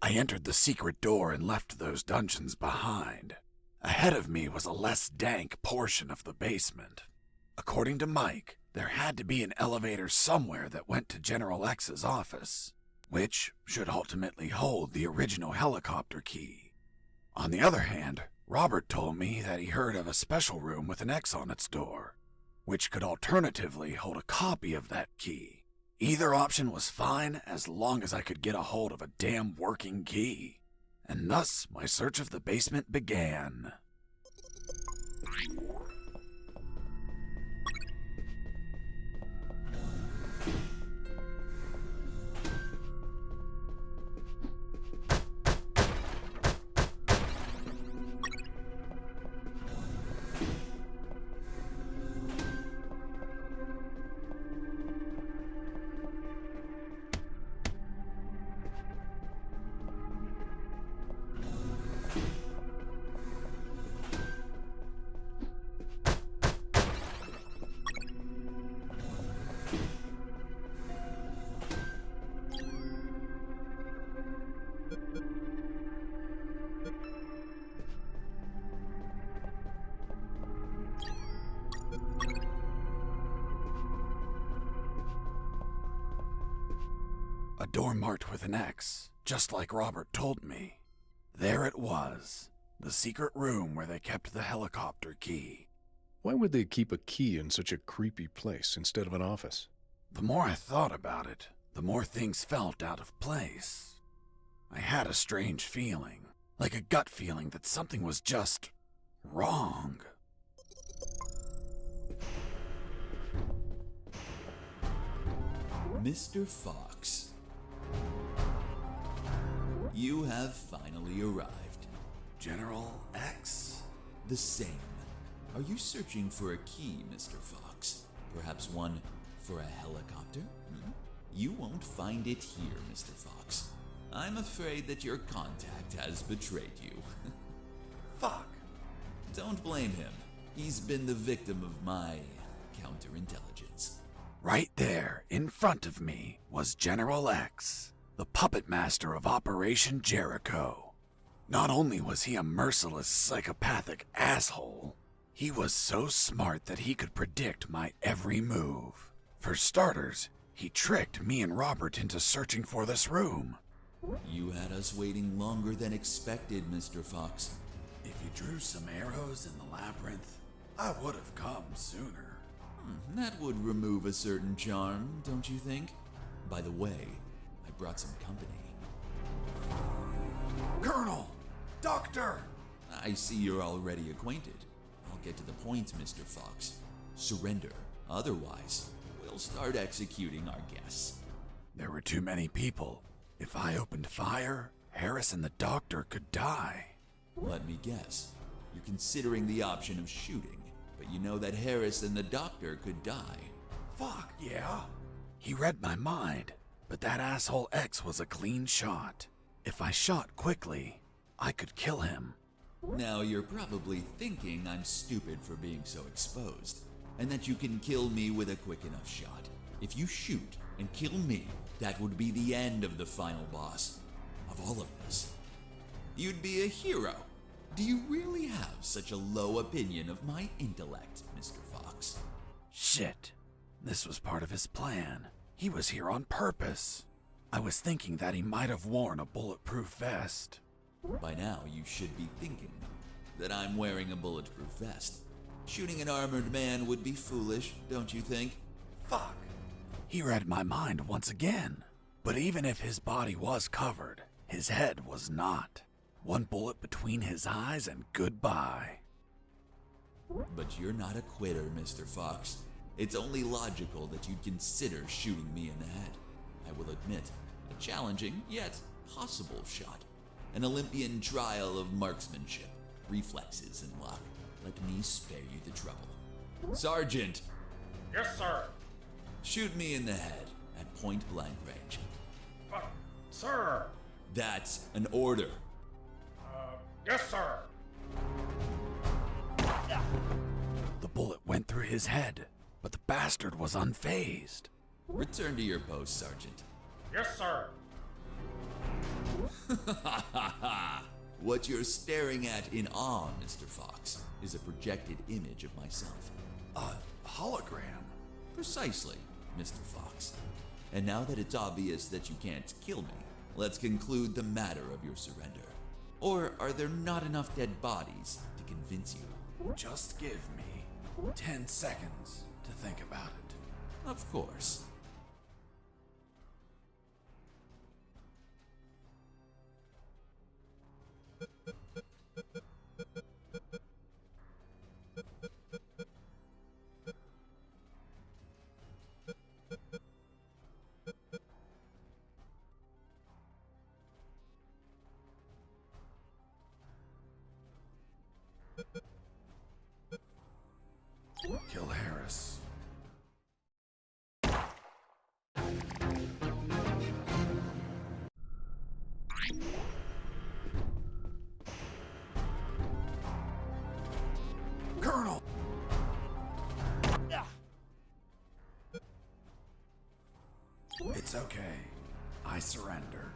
I entered the secret door and left those dungeons behind. Ahead of me was a less dank portion of the basement. According to Mike, there had to be an elevator somewhere that went to General X's office, which should ultimately hold the original helicopter key. On the other hand, Robert told me that he heard of a special room with an X on its door, which could alternatively hold a copy of that key. Either option was fine as long as I could get a hold of a damn working key. And thus my search of the basement began. A door marked with an X, just like Robert told me. There it was, the secret room where they kept the helicopter key. Why would they keep a key in such a creepy place instead of an office? The more I thought about it, the more things felt out of place. I had a strange feeling, like a gut feeling that something was just wrong. Mr. Fox, you have finally arrived. General X? The same. Are you searching for a key, Mr. Fox? Perhaps one for a helicopter? You won't find it here, Mr. Fox. I'm afraid that your contact has betrayed you. Fuck. Don't blame him. He's been the victim of my counterintelligence. Right there, in front of me, was General X, the puppet master of Operation Jericho. Not only was he a merciless, psychopathic asshole, he was so smart that he could predict my every move. For starters, he tricked me and Robert into searching for this room. You had us waiting longer than expected, Mr. Fox. If you drew some arrows in the labyrinth, I would have come sooner. That would remove a certain charm, don't you think? By the way, I brought some company. Colonel! Doctor! I see you're already acquainted. I'll get to the point, Mr. Fox. Surrender. Otherwise, we'll start executing our guests. There were too many people. If I opened fire, Harris and the doctor could die. Let me guess. You're considering the option of shooting, but you know that Harris and the doctor could die. Fuck, yeah. He read my mind, but that asshole X was a clean shot. If I shot quickly, I could kill him. Now you're probably thinking I'm stupid for being so exposed, and that you can kill me with a quick enough shot. If you shoot and kill me, that would be the end of the final boss of all of this. You'd be a hero. Do you really have such a low opinion of my intellect, Mr. Fox? Shit. This was part of his plan. He was here on purpose. I was thinking that he might have worn a bulletproof vest. By now, you should be thinking that I'm wearing a bulletproof vest. Shooting an armored man would be foolish, don't you think? Fuck. He read my mind once again. But even if his body was covered, his head was not. One bullet between his eyes and goodbye. But you're not a quitter, Mr. Fox. It's only logical that you'd consider shooting me in the head. I will admit, a challenging yet possible shot. An Olympian trial of marksmanship, reflexes, and luck. Let me spare you the trouble. Sergeant! Yes, sir. Shoot me in the head at point blank range. But, sir. That's an order. Yes, sir. The bullet went through his head, but the bastard was unfazed. Return to your post, Sergeant. Yes, sir. What you're staring at in awe, Mr. Fox, is a projected image of myself. A hologram? Precisely, Mr. Fox. And now that it's obvious that you can't kill me, let's conclude the matter of your surrender. Or are there not enough dead bodies to convince you? Just give me 10 seconds to think about it. Of course. Kill Harris. Colonel! It's okay. I surrender.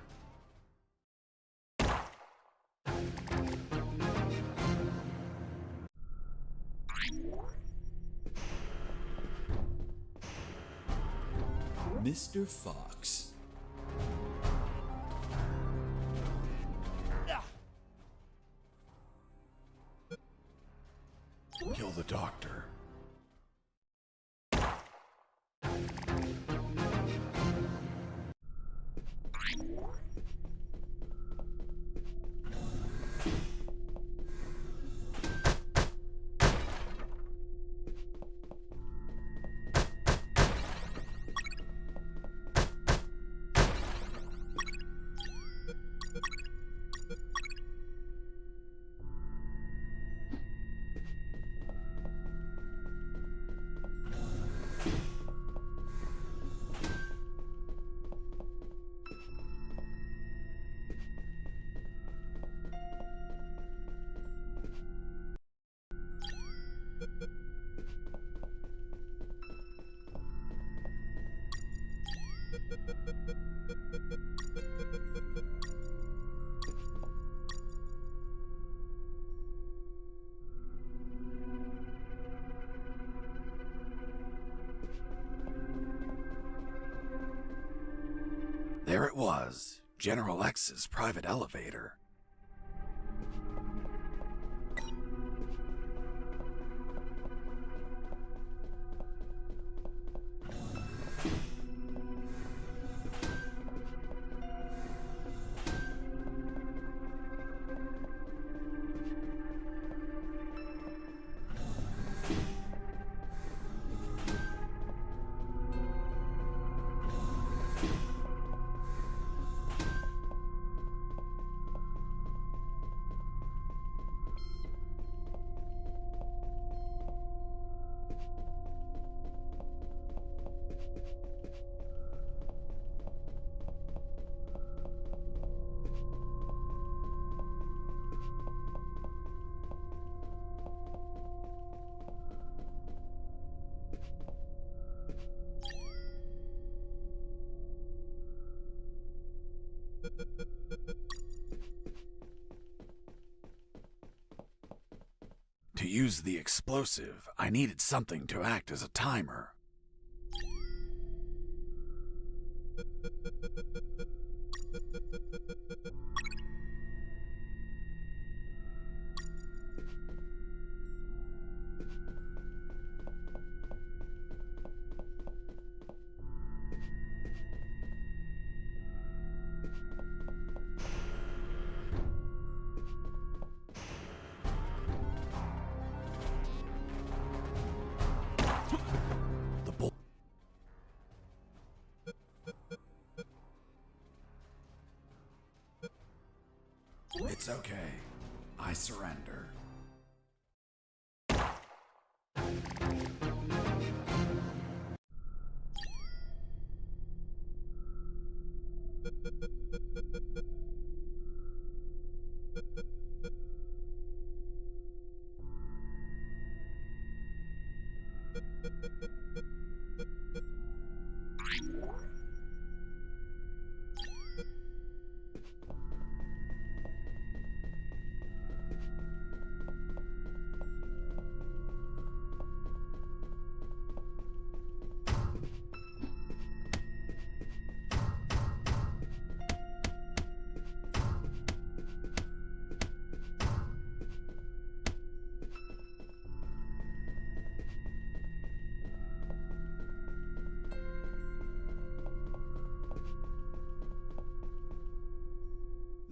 Mr. Fox. Kill the doctor. There it was, General X's private elevator. To use the explosive, I needed something to act as a timer. It's okay. I surrender.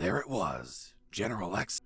There it was, General X.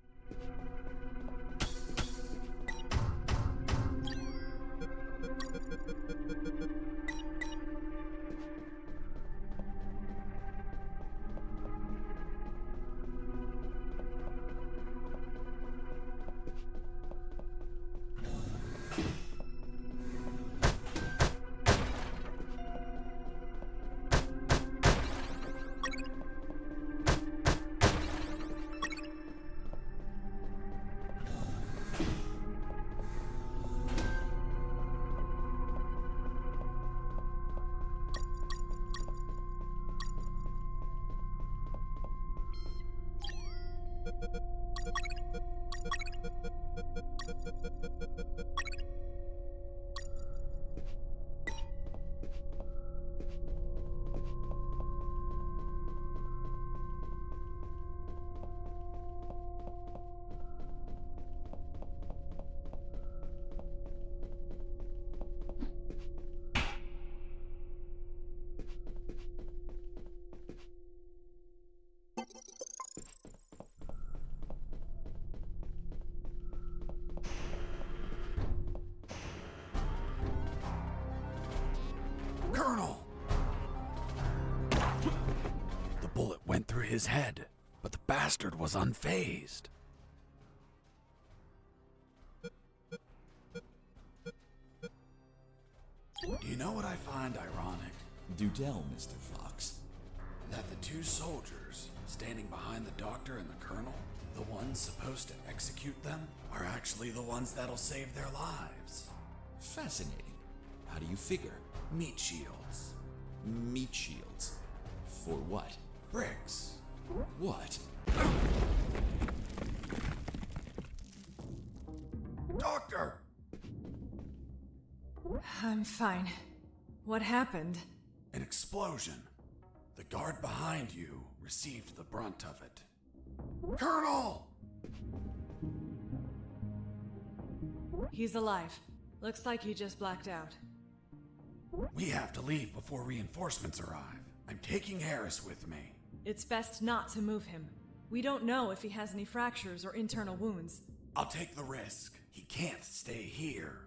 Colonel! The bullet went through his head, but the bastard was unfazed. Do you know what I find ironic? Do tell, Mr. Fox. That the two soldiers standing behind the doctor and the colonel, the ones supposed to execute them, are actually the ones that'll save their lives. Fascinating. How do you figure? Meat shields. Meat shields. For what? Bricks. What? Doctor! I'm fine. What happened? An explosion. The guard behind you received the brunt of it. Colonel! He's alive. Looks like he just blacked out. We have to leave before reinforcements arrive. I'm taking Harris with me. It's best not to move him. We don't know if he has any fractures or internal wounds. I'll take the risk. He can't stay here.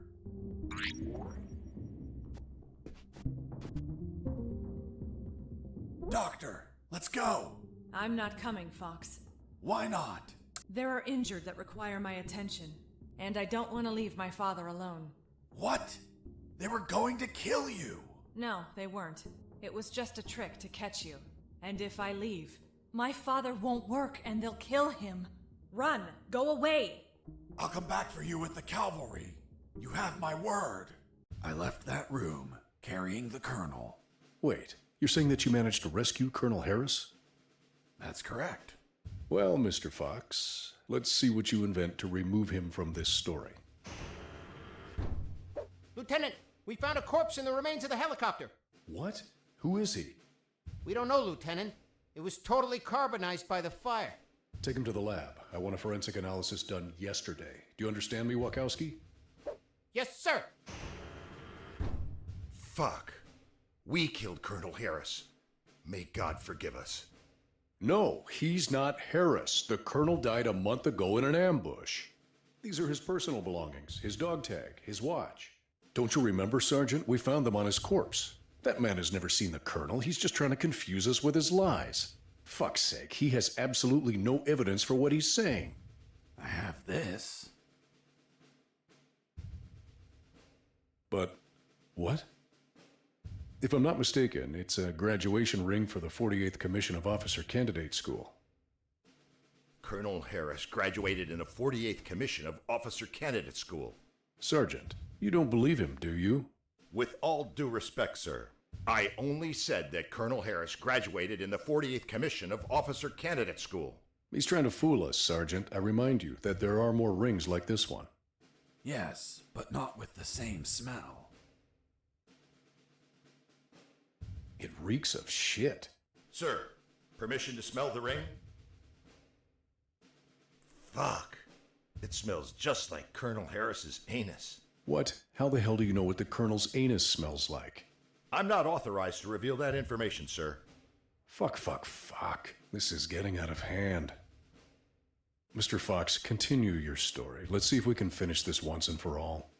Doctor, let's go! I'm not coming, Fox. Why not? There are injured that require my attention, and I don't want to leave my father alone. What? They were going to kill you! No, they weren't. It was just a trick to catch you. And if I leave, my father won't work and they'll kill him. Run! Go away! I'll come back for you with the cavalry. You have my word. I left that room, carrying the colonel. Wait, you're saying that you managed to rescue Colonel Harris? That's correct. Well, Mr. Fox, let's see what you invent to remove him from this story. Lieutenant, we found a corpse in the remains of the helicopter. What? Who is he? We don't know, Lieutenant. It was totally carbonized by the fire. Take him to the lab. I want a forensic analysis done yesterday. Do you understand me, Wachowski? Yes, sir. Fuck. We killed Colonel Harris. May God forgive us. No, he's not Harris. The colonel died a month ago in an ambush. These are his personal belongings, his dog tag, his watch. Don't you remember, Sergeant? We found them on his corpse. That man has never seen the colonel. He's just trying to confuse us with his lies. Fuck's sake, he has absolutely no evidence for what he's saying. I have this. But what? If I'm not mistaken, it's a graduation ring for the 48th Commission of Officer Candidate School. Colonel Harris graduated in the 48th Commission of Officer Candidate School. Sergeant, you don't believe him, do you? With all due respect, sir, I only said that Colonel Harris graduated in the 48th Commission of Officer Candidate School. He's trying to fool us, Sergeant. I remind you that there are more rings like this one. Yes, but not with the same smell. It reeks of shit. Sir, permission to smell the ring? Fuck. It smells just like Colonel Harris's anus. What? How the hell do you know what the colonel's anus smells like? I'm not authorized to reveal that information, sir. Fuck. This is getting out of hand. Mr. Fox, continue your story. Let's see if we can finish this once and for all.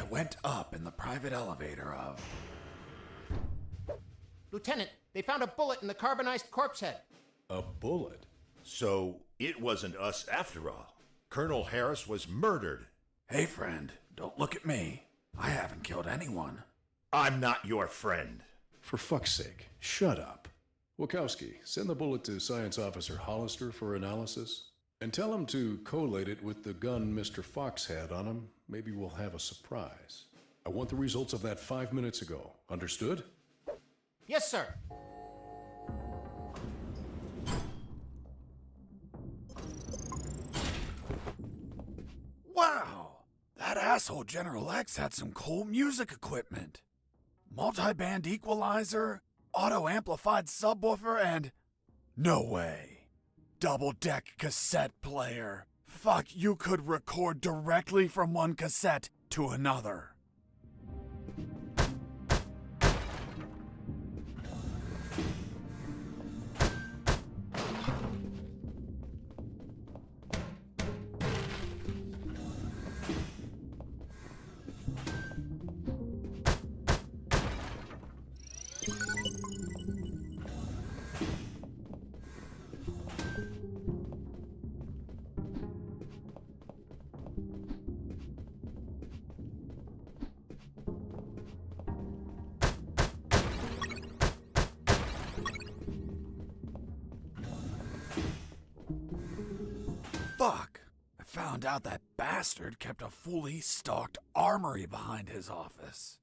went up in the private elevator of... Lieutenant, they found a bullet in the carbonized corpse head. A bullet? So it wasn't us after all. Colonel Harris was murdered. Hey, friend, don't look at me. I haven't killed anyone. I'm not your friend. For fuck's sake, shut up. Wachowski, send the bullet to Science Officer Hollister for analysis. And tell him to collate it with the gun Mr. Fox had on him. Maybe we'll have a surprise. I want the results of that 5 minutes ago. Understood? Yes, sir. Wow! That asshole General X had some cool music equipment. Multi-band equalizer, auto-amplified subwoofer, and... no way. Double-deck cassette player. Fuck, you could record directly from one cassette to another. Fuck! I found out that bastard kept a fully stocked armory behind his office.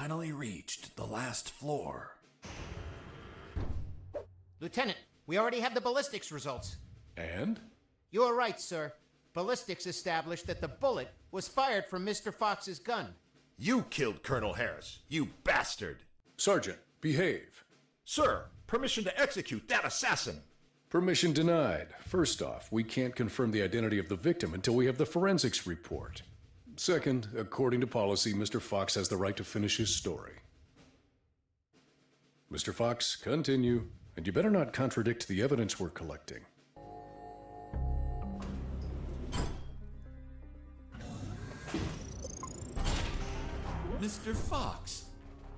finally reached the last floor. Lieutenant, we already have the ballistics results. And? You are right, sir. Ballistics established that the bullet was fired from Mr. Fox's gun. You killed Colonel Harris, you bastard! Sergeant, behave. Sir, permission to execute that assassin! Permission denied. First off, we can't confirm the identity of the victim until we have the forensics report. Second, according to policy, Mr. Fox has the right to finish his story. Mr. Fox, continue. And you better not contradict the evidence we're collecting. Mr. Fox,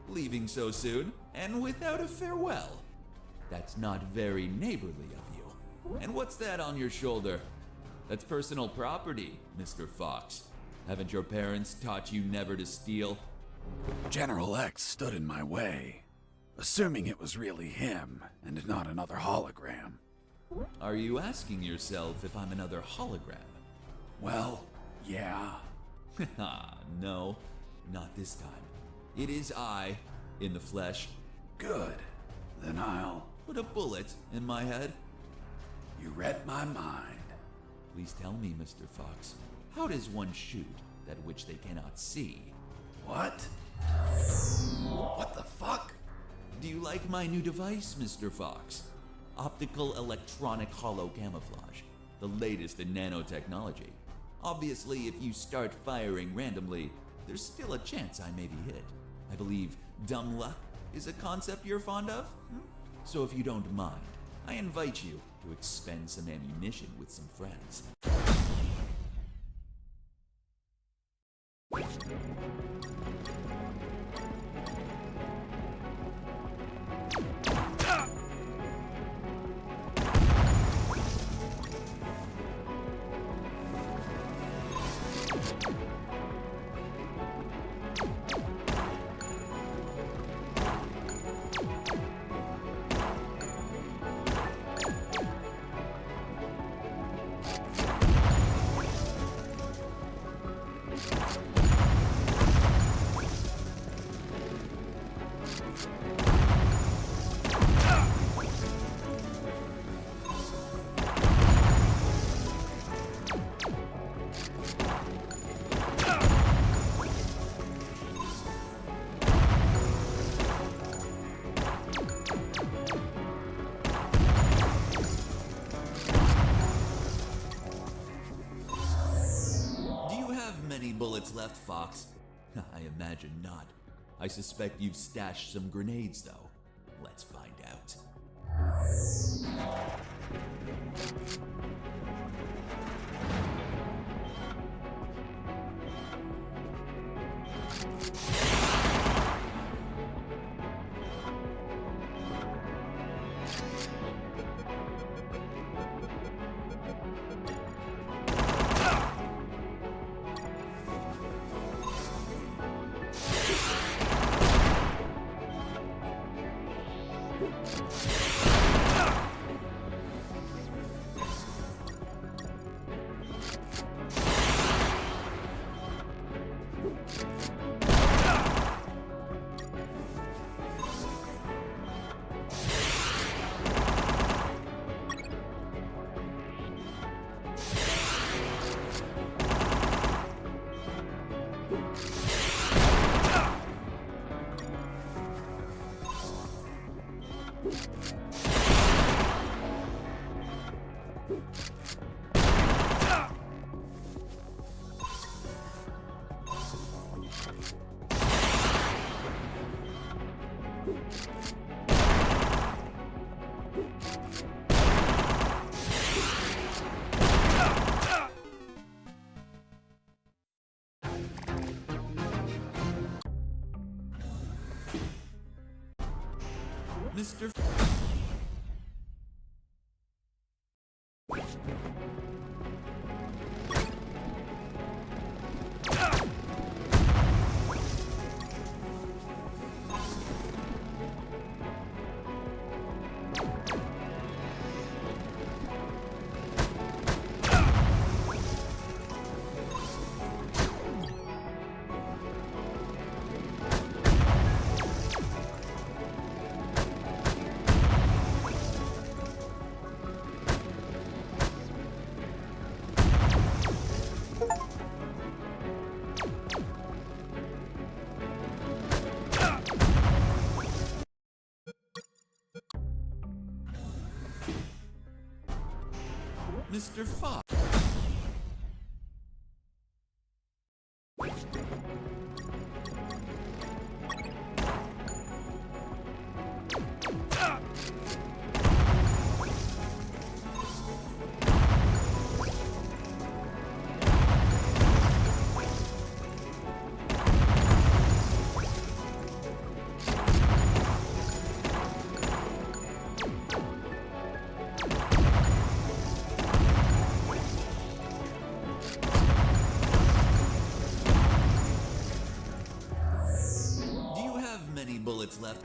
leaving so soon and without a farewell. That's not very neighborly of you. And what's that on your shoulder? That's personal property, Mr. Fox. Haven't your parents taught you never to steal? General X stood in my way, assuming it was really him and not another hologram. Are you asking yourself if I'm another hologram? Well, yeah. No, not this time. It is I, in the flesh. Good. Then I'll... Put a bullet in my head. You read my mind. Please tell me, Mr. Fox, how does one shoot that which they cannot see? What? What the fuck? Do you like my new device, Mr. Fox? Optical electronic hollow camouflage, the latest in nanotechnology. Obviously, if you start firing randomly, there's still a chance I may be hit. I believe dumb luck is a concept you're fond of? So if you don't mind, I invite you to expend some ammunition with some friends. Bullets left, Fox? I imagine not. I suspect you've stashed some grenades, though. Let's find out. Mr. Mr. Fox. Do you have many bullets left?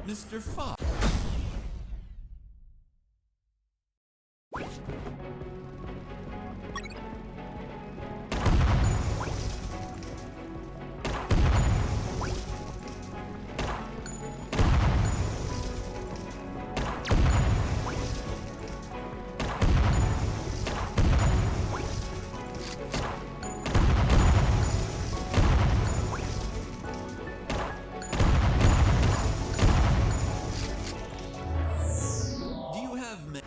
Mr. Fox. Do you have many?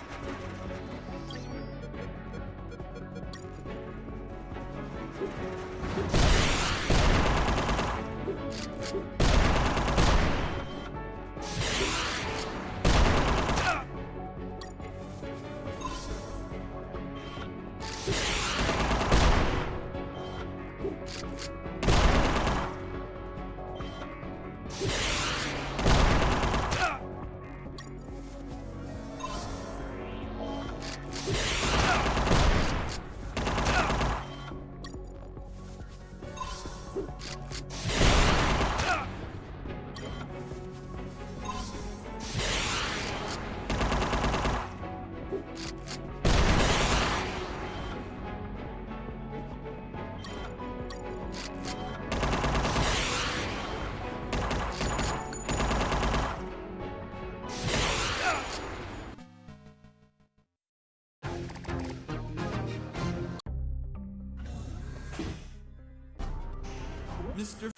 Mr.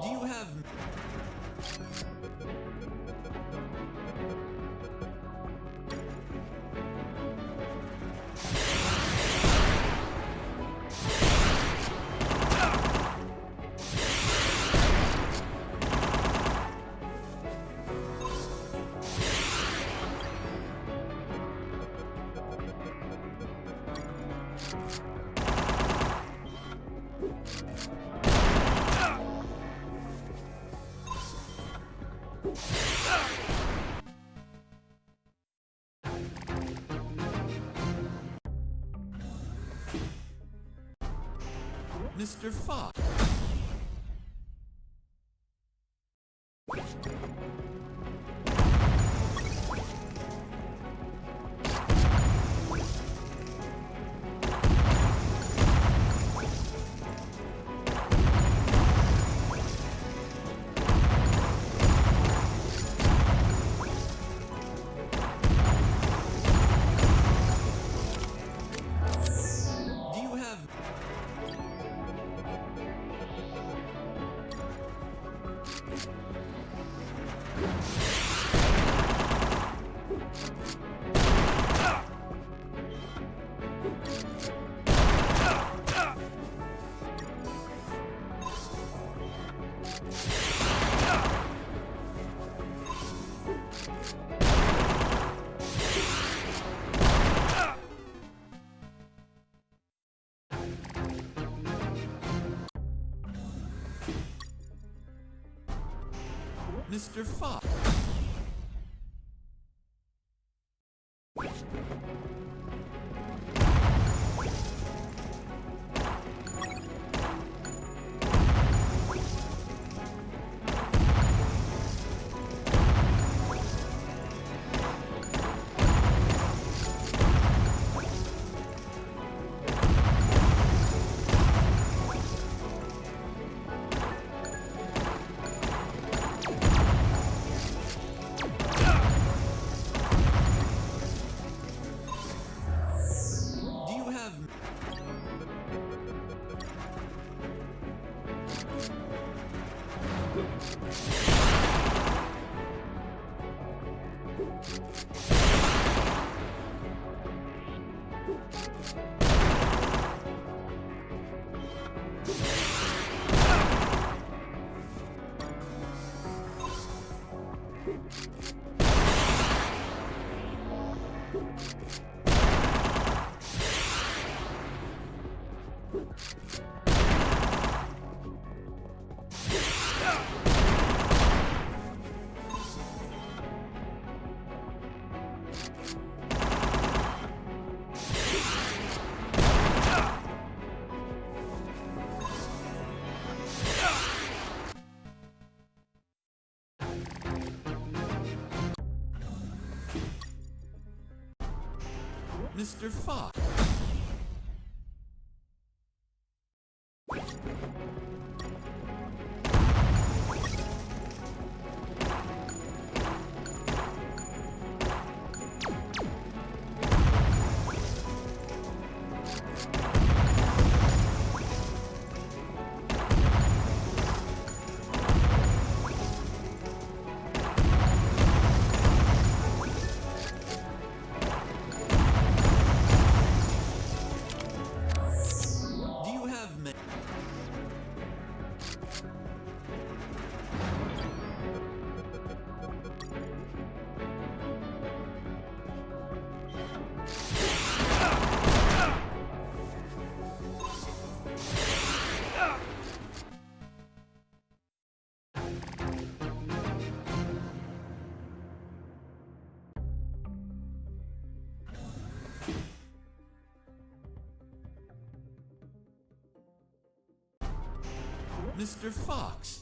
Do you have Mr. Fox? Mr. Fox. Do you have... Mr. Fox. Do you have ma- Mr. Fox.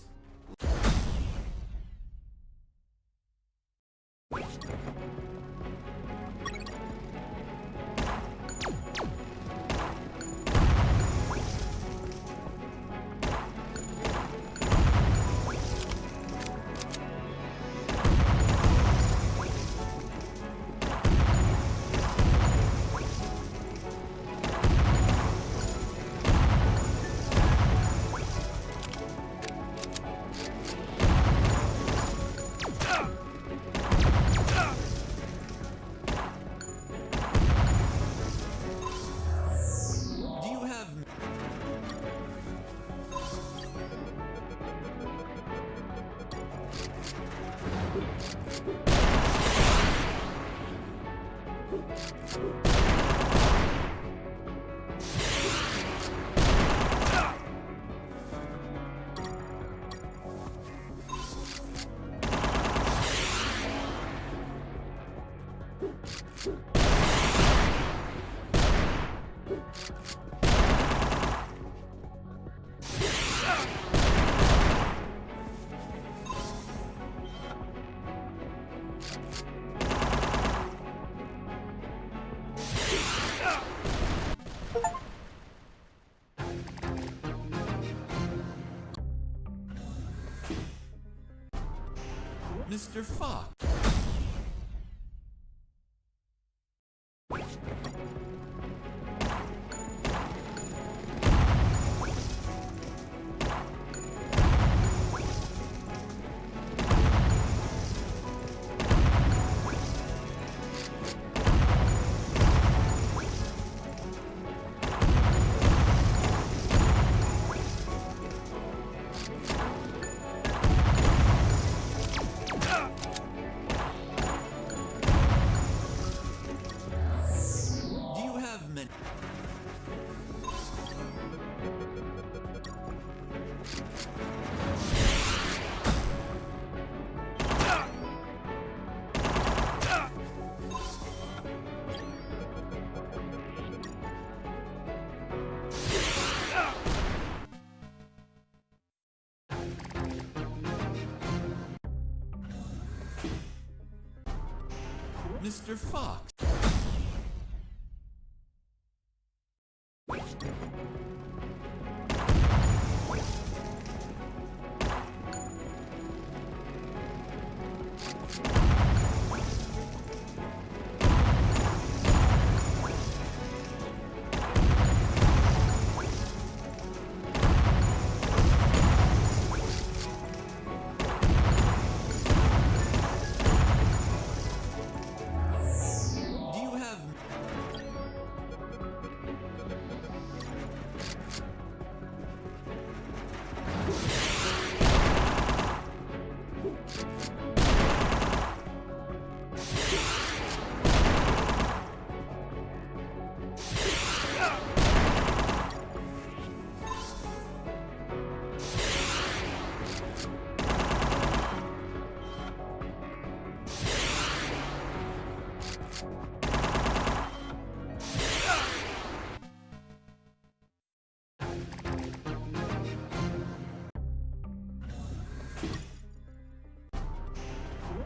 Do you have Mr. Fox? Mr. Fox. Do you have...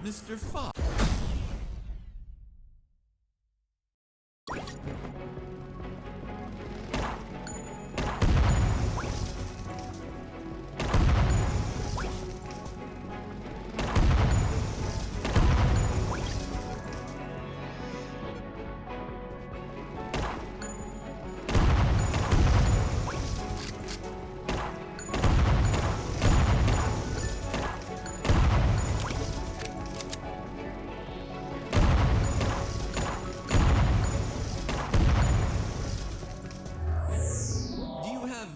Mr. Fox. Do you have...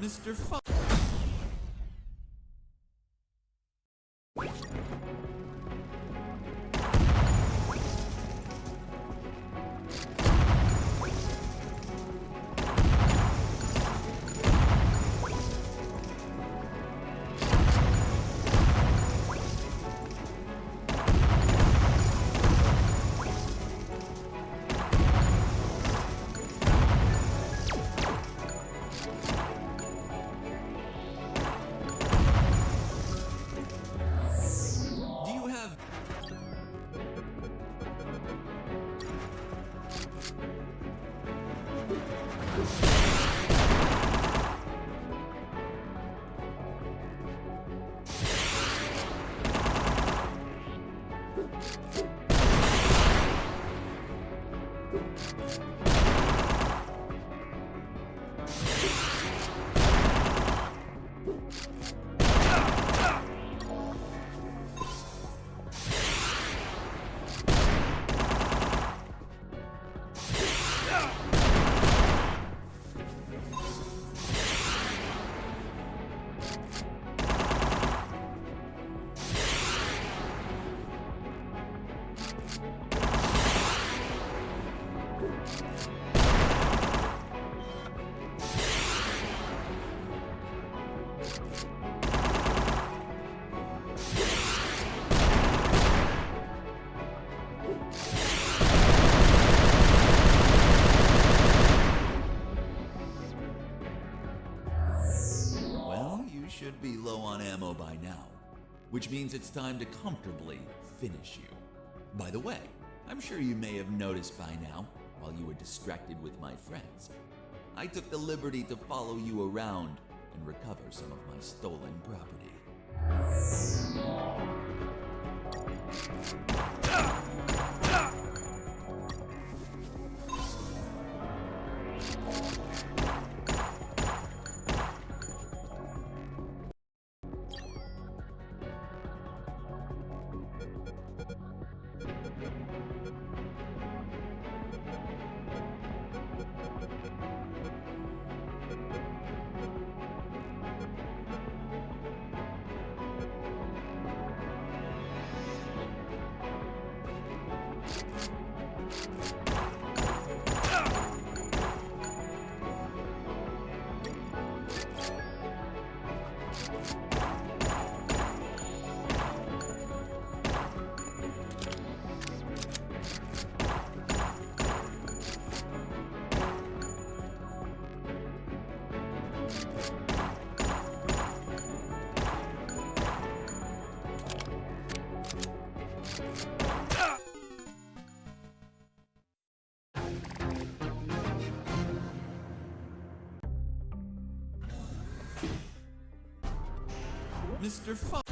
Mr. Fox. Do you have... Well, you should be low on ammo by now, which means it's time to comfortably finish you. By the way, I'm sure you may have noticed by now, while you were distracted with my friends, I took the liberty to follow you around and recover some of my stolen property. Mr. Fuga.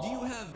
Do you have...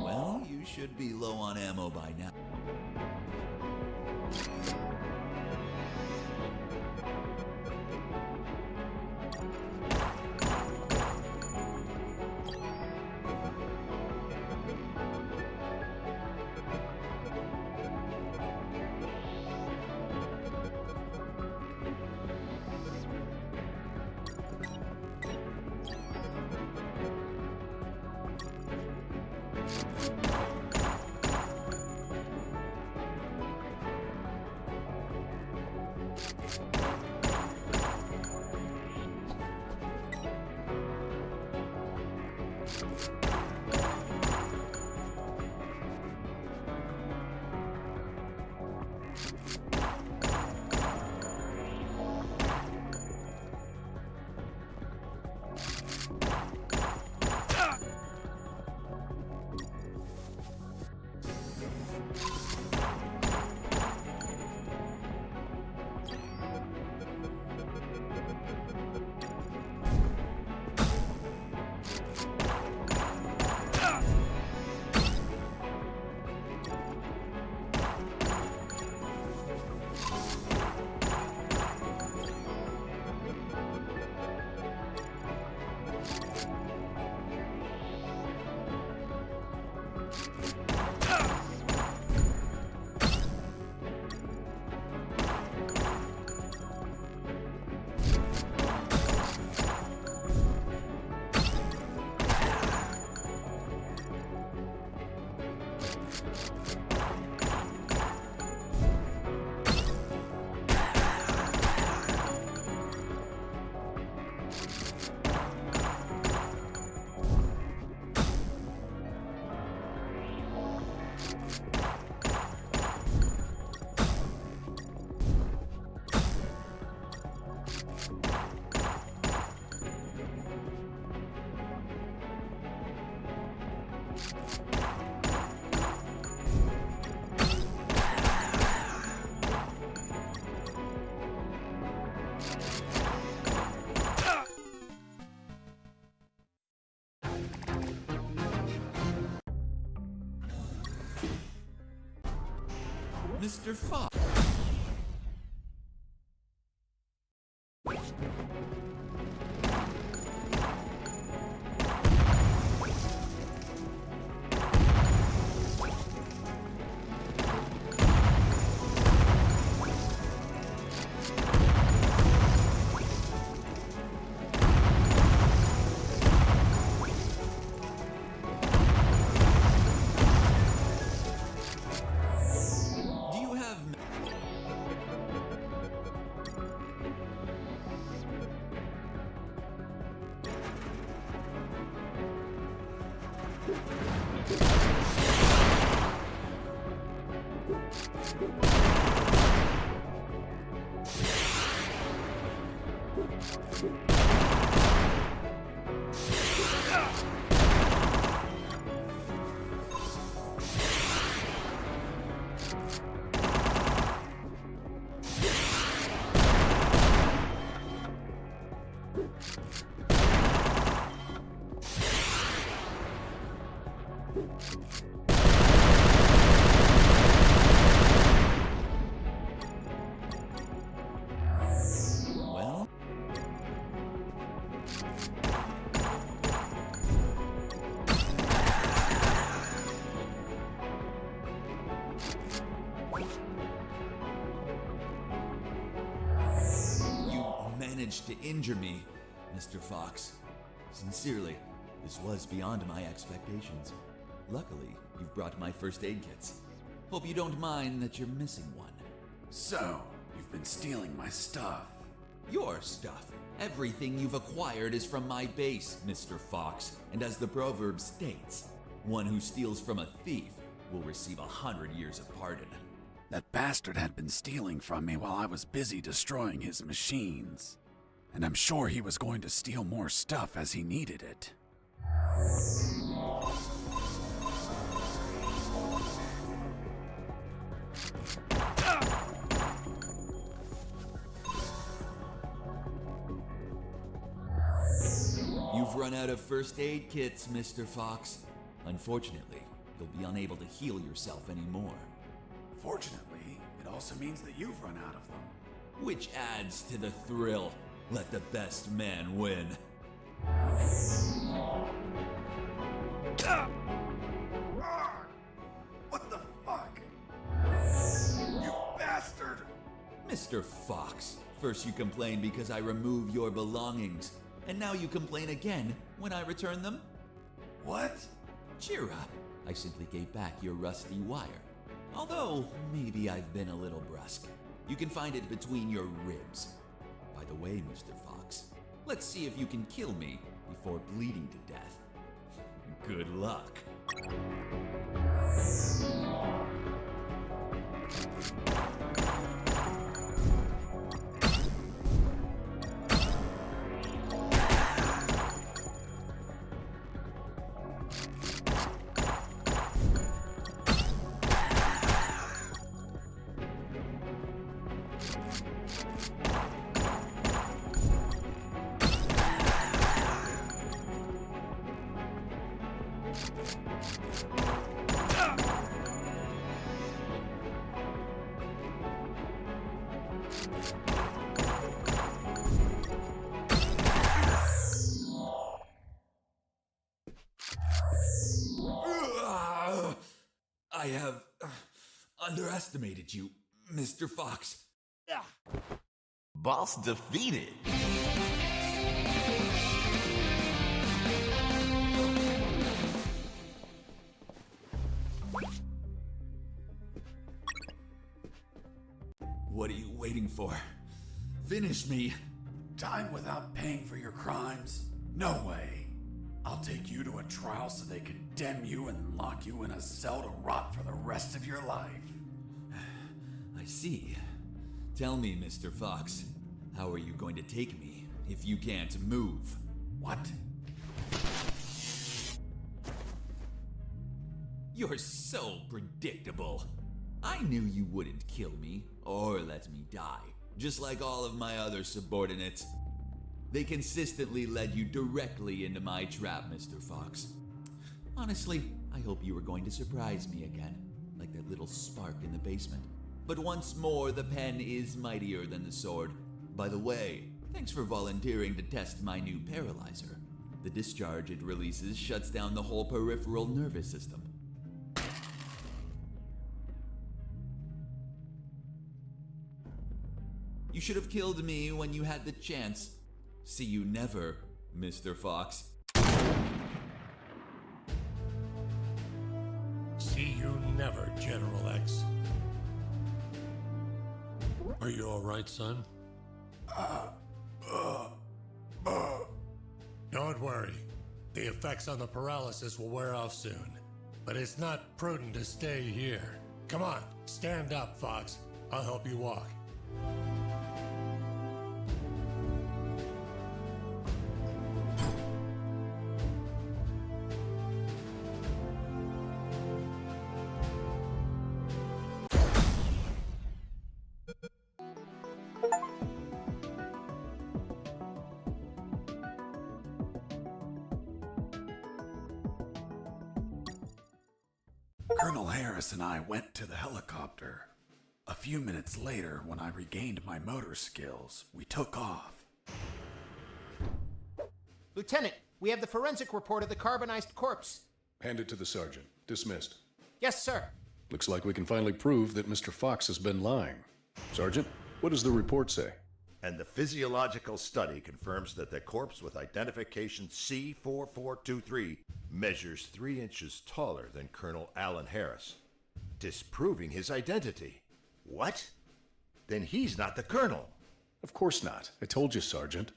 Well, you should be low on ammo by now. Mr. Fox. Do you have... Well, you managed to injure me, Mr. Fox. Sincerely, this was beyond my expectations. Luckily, you've brought my first aid kits. Hope you don't mind that you're missing one. So, you've been stealing my stuff. Your stuff. Everything you've acquired is from my base, Mr. Fox. And as the proverb states, one who steals from a thief will receive 100 years of pardon. That bastard had been stealing from me while I was busy destroying his machines. And I'm sure he was going to steal more stuff as he needed it. You've run out of first aid kits, Mr. Fox. Unfortunately, you'll be unable to heal yourself anymore. Fortunately, it also means that you've run out of them. Which adds to the thrill. Let the best man win. What the fuck? You bastard! Mr. Fox, first you complain because I remove your belongings, and now you complain again when I return them? What? Cheer up. I simply gave back your rusty wire. Although, maybe I've been a little brusque. You can find it between your ribs. By the way, Mr. Fox, let's see if you can kill me before bleeding to death. Good luck. I have underestimated you, Mr. Fox. Boss defeated. What are you waiting for? Finish me. Time without paying for your crimes? No way. I'll take you to a trial so they condemn you and lock you in a cell to rot for the rest of your life. I see. Tell me, Mr. Fox, how are you going to take me if you can't move? What? You're so predictable. I knew you wouldn't kill me or let me die, just like all of my other subordinates. They consistently led you directly into my trap, Mr. Fox. Honestly, I hope you were going to surprise me again, like that little spark in the basement. But once more, the pen is mightier than the sword. By the way, thanks for volunteering to test my new paralyzer. The discharge it releases shuts down the whole peripheral nervous system. You should have killed me when you had the chance. See you never, Mr. Fox. See you never, General X. Are you all right, son? Don't worry. The effects on the paralysis will wear off soon. But it's not prudent to stay here. Come on, stand up, Fox. I'll help you walk. Colonel Harris and I went to the helicopter. A few minutes later, when I regained my motor skills, we took off. Lieutenant, we have the forensic report of the carbonized corpse. Hand it to the sergeant. Dismissed. Yes, sir. Looks like we can finally prove that Mr. Fox has been lying. Sergeant, what does the report say? And the physiological study confirms that the corpse with identification C4423 measures 3 inches taller than Colonel Alan Harris, disproving his identity. What? Then he's not the colonel. Of course not. I told you, Sergeant.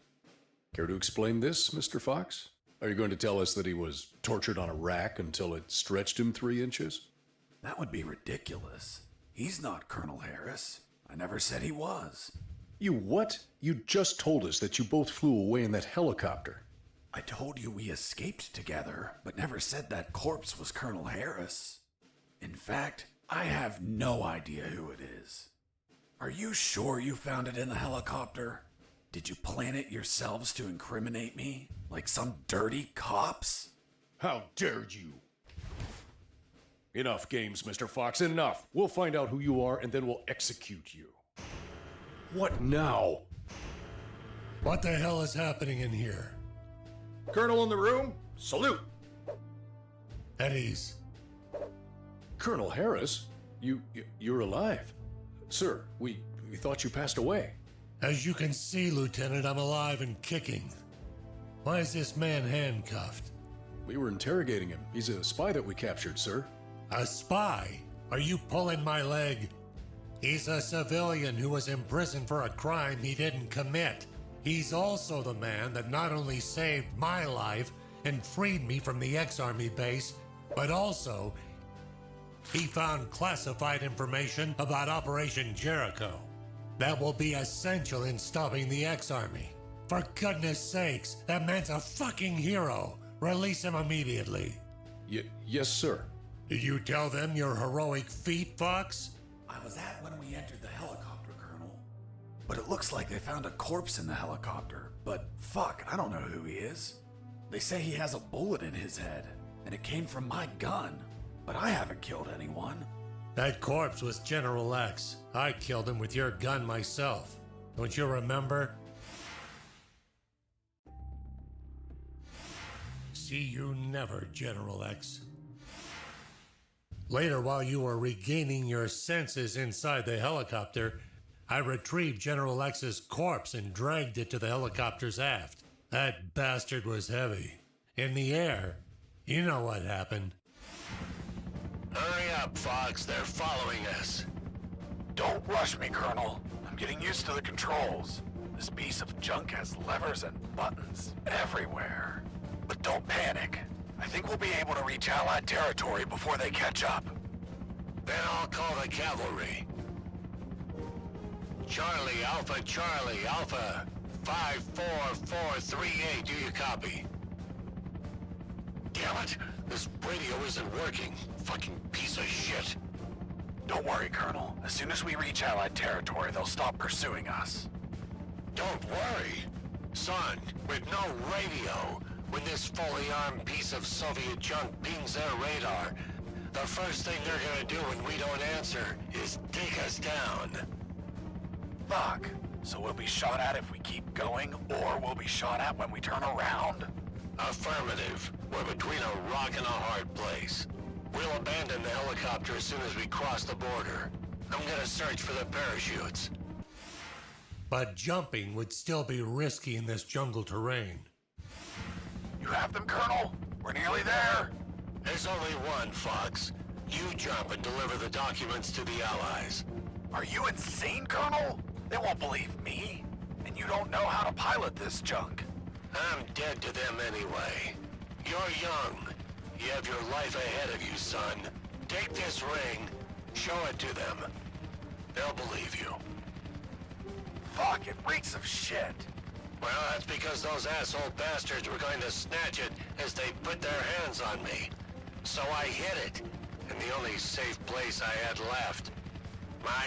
Care to explain this, Mr. Fox? Are you going to tell us that he was tortured on a rack until it stretched him 3 inches? That would be ridiculous. He's not Colonel Harris. I never said he was. You what? You just told us that you both flew away in that helicopter. I told you we escaped together, but never said that corpse was Colonel Harris. In fact, I have no idea who it is. Are you sure you found it in the helicopter? Did you plan it yourselves to incriminate me, like some dirty cops? How dare you! Enough games, Mr. Fox, enough. We'll find out who you are, and then we'll execute you. What now? What the hell is happening in here? Colonel in the room? Salute! At ease. Colonel Harris? You're alive. Sir, we thought you passed away. As you can see, Lieutenant, I'm alive and kicking. Why is this man handcuffed? We were interrogating him. He's a spy that we captured, sir. A spy? Are you pulling my leg? He's a civilian who was imprisoned for a crime he didn't commit. He's also the man that not only saved my life and freed me from the ex-Army base, but also he found classified information about Operation Jericho. That will be essential in stopping the ex-Army. For goodness sakes, that man's a fucking hero. Release him immediately. Yes, sir. Did you tell them your heroic feat, Fox? I was at when we entered the helicopter, Colonel. But it looks like they found a corpse in the helicopter. But fuck, I don't know who he is. They say he has a bullet in his head, and it came from my gun. But I haven't killed anyone. That corpse was General X. I killed him with your gun myself. Don't you remember? See you never, General X. Later, while you were regaining your senses inside the helicopter, I retrieved General X's corpse and dragged it to the helicopter's aft. That bastard was heavy. In the air, you know what happened. Hurry up, Fox. They're following us. Don't rush me, Colonel. I'm getting used to the controls. This piece of junk has levers and buttons everywhere. But don't panic. I think we'll be able to reach Allied territory before they catch up. Then I'll call the cavalry. Charlie, Alpha, 54438, do you copy? Damn it, this radio isn't working. Fucking piece of shit. Don't worry, Colonel. As soon as we reach Allied territory, they'll stop pursuing us. Don't worry. Son, with no radio, when this fully armed piece of Soviet junk pings their radar, the first thing they're gonna do when we don't answer is take us down. Fuck. So we'll be shot at if we keep going, or we'll be shot at when we turn around? Affirmative. We're between a rock and a hard place. We'll abandon the helicopter as soon as we cross the border. I'm gonna search for the parachutes. But jumping would still be risky in this jungle terrain. You have them, Colonel? We're nearly there. There's only one, Fox. You jump and deliver the documents to the Allies. Are you insane, Colonel? They won't believe me. And you don't know how to pilot this junk. I'm dead to them anyway. You're young. You have your life ahead of you, son. Take this ring, show it to them. They'll believe you. Fuck, it reeks of shit. Well, that's because those asshole bastards were going to snatch it as they put their hands on me. So I hid it, in the only safe place I had left. My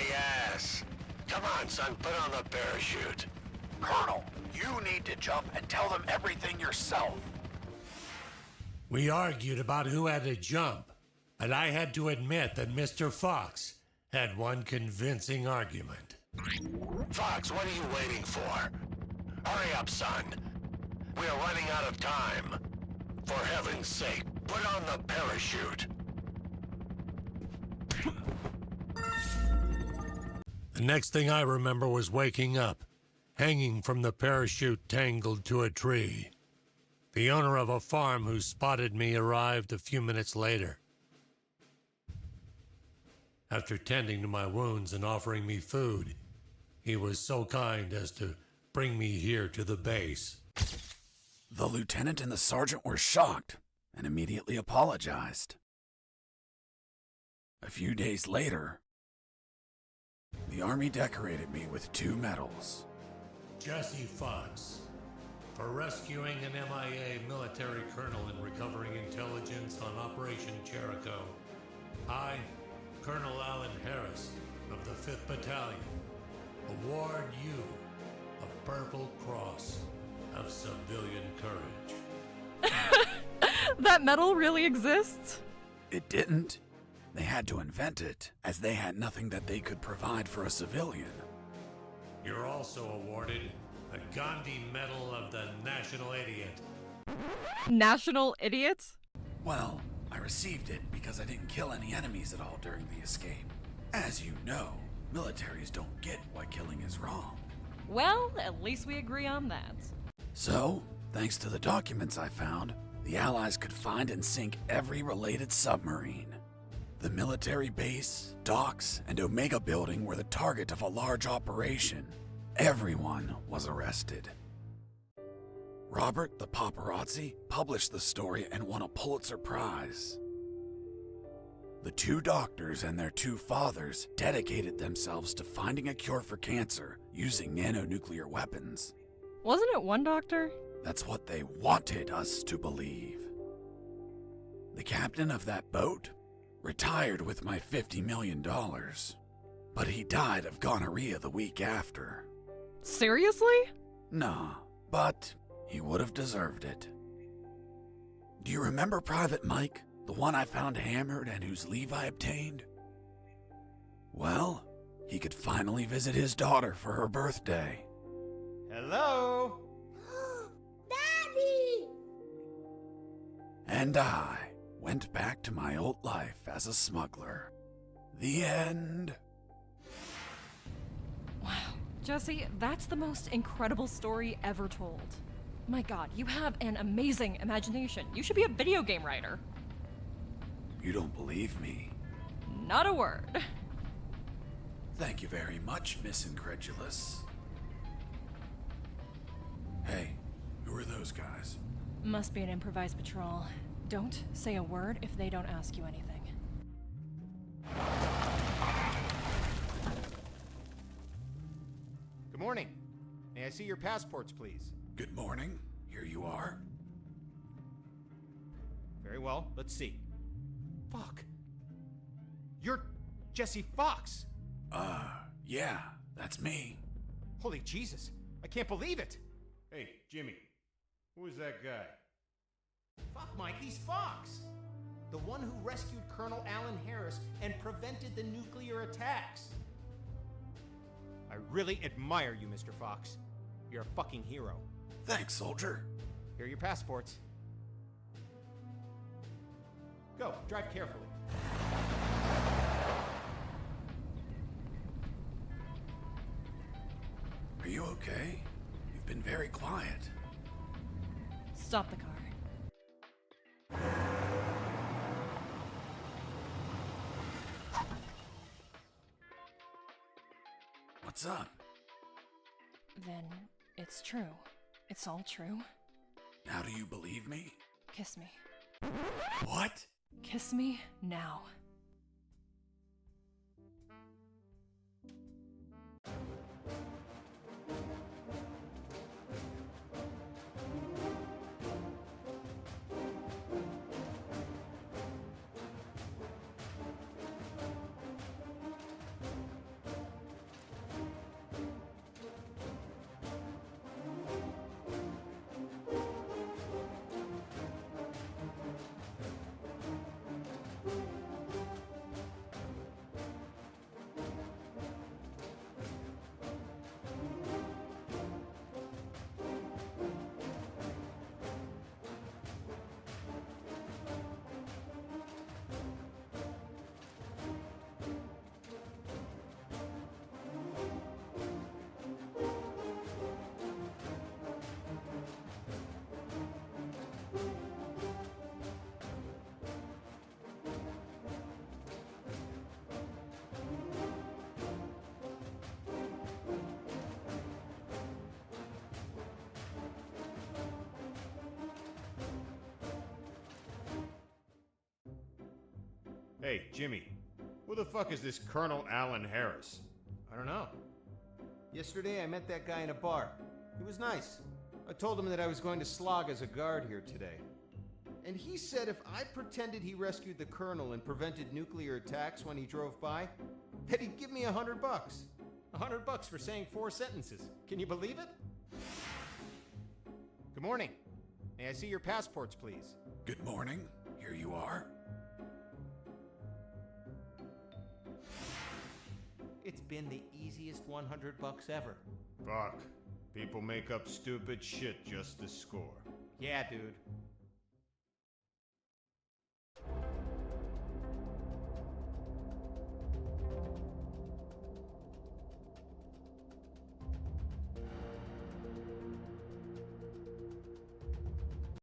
ass. Come on, son, put on the parachute. Colonel, you need to jump and tell them everything yourself. We argued about who had to jump. and I had to admit that Mr. Fox had one convincing argument. Fox, what are you waiting for? Hurry up, son. We are running out of time. For heaven's sake, put on the parachute. The next thing I remember was waking up, hanging from the parachute tangled to a tree. The owner of a farm who spotted me arrived a few minutes later. After tending to my wounds and offering me food, he was so kind as to bring me here to the base. The lieutenant and the sergeant were shocked and immediately apologized. A few days later, the Army decorated me with 2 medals. Jesse Fox, for rescuing an MIA military colonel and recovering intelligence on Operation Jericho. I, Colonel Alan Harris of the 5th Battalion, award you a Purple Cross of Civilian Courage. That medal really exists? It didn't. They had to invent it, as they had nothing that they could provide for a civilian. You're also awarded the Gandhi Medal of the National Idiot. National idiot? Well, I received it because I didn't kill any enemies at all during the escape. As you know, militaries don't get why killing is wrong. Well, at least we agree on that. So, thanks to the documents I found, the Allies could find and sink every related submarine. The military base, docks, and Omega building were the target of a large operation. Everyone was arrested. Robert the paparazzi published the story and won a Pulitzer Prize. The 2 doctors and their 2 fathers dedicated themselves to finding a cure for cancer using nanonuclear weapons. Wasn't it one doctor? That's what they wanted us to believe. The captain of that boat retired with my $50 million, but he died of gonorrhea the week after. Seriously? Nah, but he would have deserved it. Do you remember Private Mike, the one I found hammered and whose leave I obtained? Well, he could finally visit his daughter for her birthday. Hello? Daddy! And I went back to my old life as a smuggler. The end. Wow. Jesse, that's the most incredible story ever told. My god, you have an amazing imagination. You should be a video game writer. You don't believe me? Not a word. Thank you very much, Miss Incredulous. Hey, who are those guys? Must be an improvised patrol. Don't say a word if they don't ask you anything. Good morning. May I see your passports, please? Good morning. Here you are. Very well. Let's see. Fuck. You're Jesse Fox. Yeah, that's me. Holy Jesus. I can't believe it. Hey, Jimmy, who is that guy? Fuck, Mike, he's Fox. The one who rescued Colonel Alan Harris and prevented the nuclear attacks. I really admire you, Mr. Fox. You're a fucking hero. Thanks, soldier. Here are your passports. Go, drive carefully. Are you okay? You've been very quiet. Stop the car. What's up? Then it's true. It's all true. Now do you believe me? Kiss me. What? Kiss me now. Hey, Jimmy. Who the fuck is this Colonel Alan Harris? I don't know. Yesterday I met that guy in a bar. He was nice. I told him that I was going to slog as a guard here today. And he said if I pretended he rescued the Colonel and prevented nuclear attacks when he drove by, that he'd give me $100. $100 for saying 4 sentences. Can you believe it? Good morning. May I see your passports, please? Good morning. Here you are. It's been the easiest $100 ever. Fuck. People make up stupid shit just to score. Yeah, dude.